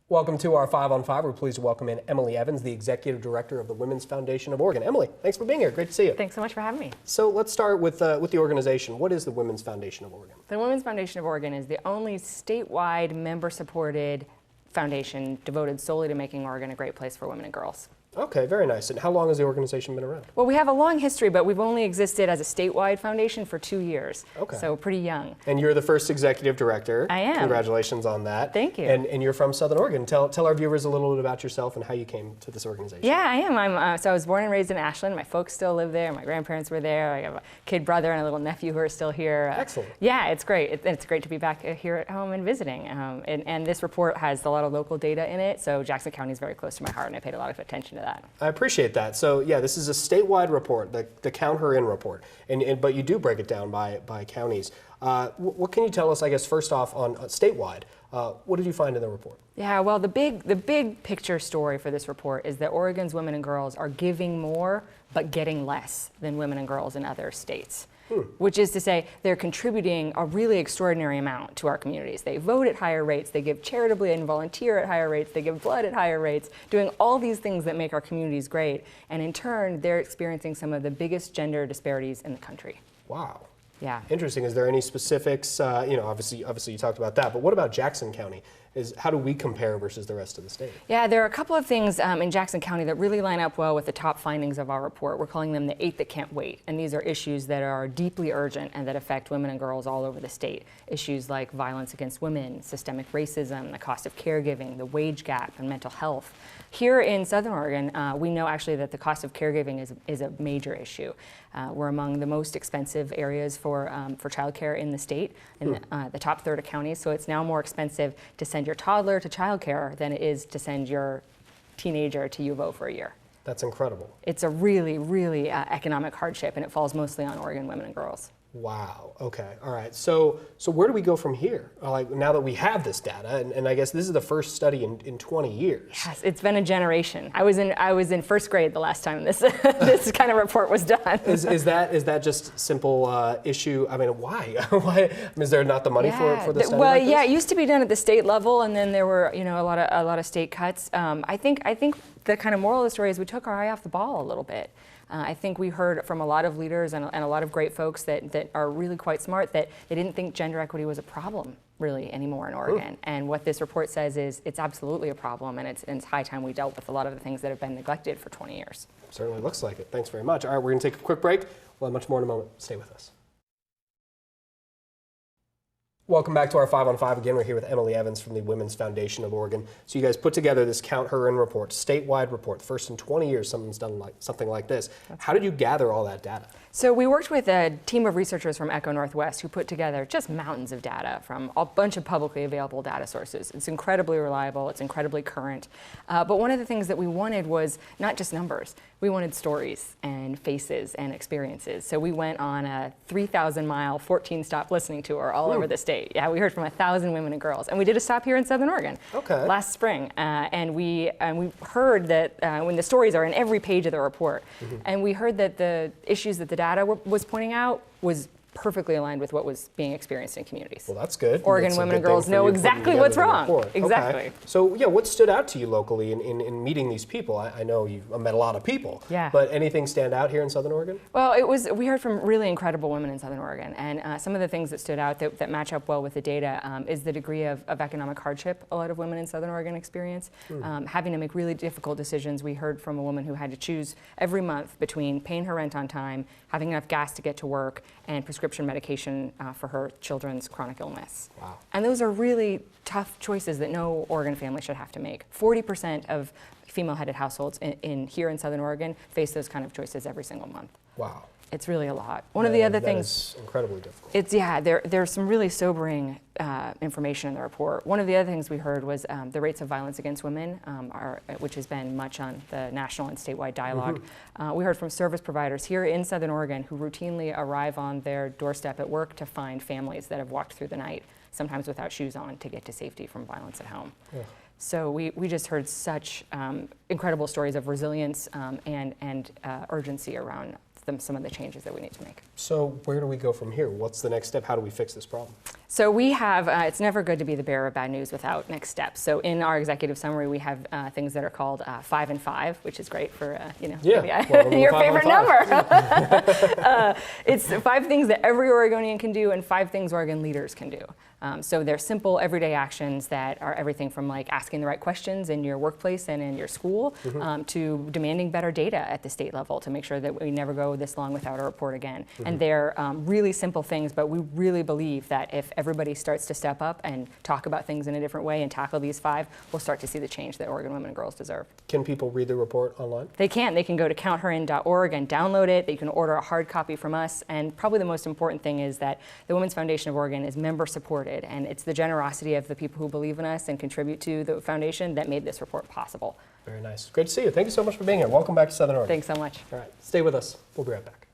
Welcome to our 5 on 5. We're pleased to welcome in Emily Evans, the Executive Director of the Women's Foundation of Oregon. Emily, thanks for being here. Great to see you. Thanks so much for having me. So let's start with the organization. What is the Women's Foundation of Oregon? The Women's Foundation of Oregon is the only statewide member-supported foundation devoted solely to making Oregon a great place for women and girls. Okay, very nice. And how long has the organization been around? Well, we have a long history, but we've only existed as a statewide foundation for 2 years. Okay. So pretty young. And you're the first executive director. I am. Congratulations on that. Thank you. And you're from Southern Oregon. Tell our viewers a little bit about yourself and how you came to this organization. Yeah, I am. So I was born and raised in Ashland. My folks still live there. My grandparents were there. I have a kid brother and a little nephew who are still here. Excellent. Yeah, it's great. It's great to be back here at home and visiting. And this report has a lot of local data in it. So Jackson County is very close to my heart, and I paid a lot of attention to that. I appreciate that. So yeah, this is a statewide report, the Count Her In report, but you do break it down by counties. What can you tell us, I guess, first off on statewide? What did you find in the report? Yeah, well, the big picture story for this report is that Oregon's women and girls are giving more but getting less than women and girls in other states. Which is to say, they're contributing a really extraordinary amount to our communities. They vote at higher rates, they give charitably and volunteer at higher rates, they give blood at higher rates, doing all these things that make our communities great. And in turn, they're experiencing some of the biggest gender disparities in the country. Wow. Yeah. Interesting. Is there any specifics? Obviously you talked about that, but what about Jackson County? How do we compare versus the rest of the state? Yeah, there are a couple of things in Jackson County that really line up well with the top findings of our report. We're calling them the 8 that can't wait, and these are issues that are deeply urgent and that affect women and girls all over the state. Issues like violence against women, systemic racism, the cost of caregiving, the wage gap, and mental health. Here in Southern Oregon, we know actually that the cost of caregiving is a major issue. We're among the most expensive areas for childcare in the state, in the top third of counties, so it's now more expensive to send your toddler to childcare than it is to send your teenager to U of O for a year. That's incredible. It's a really, really economic hardship, and it falls mostly on Oregon women and girls. Wow. Okay. All right. So where do we go from here? Like now that we have this data, and I guess this is the first study in 20 years. Yes, it's been a generation. I was in first grade the last time this this kind of report was done. Is that just simple issue? I mean, why? Why is there not the money for the study? Well, like yeah, it used to be done at the state level, and then there were a lot of state cuts. I think the kind of moral of the story is we took our eye off the ball a little bit. I think we heard from a lot of leaders and a lot of great folks that are really quite smart that they didn't think gender equity was a problem really anymore in Oregon. And what this report says is it's absolutely a problem, and it's high time we dealt with a lot of the things that have been neglected for 20 years. Certainly looks like it. Thanks very much. All right, we're going to take a quick break. We'll have much more in a moment. Stay with us. Welcome back to our 5 on 5. Again, we're here with Emily Evans from the Women's Foundation of Oregon. So you guys put together this Count Her In report, statewide report. First in 20 years someone's done something like this. How did you gather all that data? So we worked with a team of researchers from Echo Northwest who put together just mountains of data from a bunch of publicly available data sources. It's incredibly reliable, it's incredibly current. But one of the things that we wanted was not just numbers. We wanted stories and faces and experiences. So we went on a 3,000-mile, 14-stop listening tour all over the state. Yeah, we heard from 1,000 women and girls, and we did a stop here in Southern Oregon last spring. And we heard that when the stories are in every page of the report, and we heard that the issues that the data was pointing out was perfectly aligned with what was being experienced in communities. Well, that's good. Oregon women and girls know exactly what's wrong. Exactly. Okay. So, yeah, what stood out to you locally in meeting these people? I know you've met a lot of people. Yeah. But anything stand out here in Southern Oregon? Well, we heard from really incredible women in Southern Oregon, and some of the things that stood out that match up well with the data is the degree of economic hardship a lot of women in Southern Oregon experience, having to make really difficult decisions. We heard from a woman who had to choose every month between paying her rent on time, having enough gas to get to work, and prescription medication for her children's chronic illness. Wow. And those are really tough choices that no Oregon family should have to make. 40% of female-headed households here in Southern Oregon face those kind of choices every single month. Wow. It's really a lot. One of the other things, is incredibly difficult. There's some really sobering information in the report. One of the other things we heard was the rates of violence against women, which has been much on the national and statewide dialogue. We heard from service providers here in Southern Oregon who routinely arrive on their doorstep at work to find families that have walked through the night, sometimes without shoes on, to get to safety from violence at home. Yeah. So we just heard such incredible stories of resilience and urgency around some of the changes that we need to make. So where do we go from here? What's the next step? How do we fix this problem? So we have, it's never good to be the bearer of bad news without next steps. So in our executive summary, we have things that are called 5 and 5, which is great for, your favorite number. It's 5 things that every Oregonian can do and 5 things Oregon leaders can do. So they're simple everyday actions that are everything from like asking the right questions in your workplace and in your school to demanding better data at the state level to make sure that we never go this long without a report again. And they're really simple things, but we really believe that if everybody starts to step up and talk about things in a different way and tackle these 5, we'll start to see the change that Oregon women and girls deserve. Can people read the report online? They can. They can go to countherin.org and download it. They can order a hard copy from us. And probably the most important thing is that the Women's Foundation of Oregon is member supported. And it's the generosity of the people who believe in us and contribute to the foundation that made this report possible. Very nice. Great to see you. Thank you so much for being here. Welcome back to Southern Oregon. Thanks so much. All right. Stay with us. We'll be right back.